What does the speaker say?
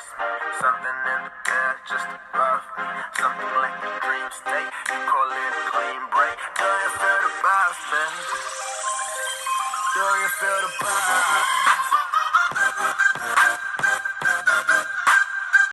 trust me. Something in the air just above me. Something like a dream state. You call it a clean break. Do you feel the vibes, man? Do you feel the vibes?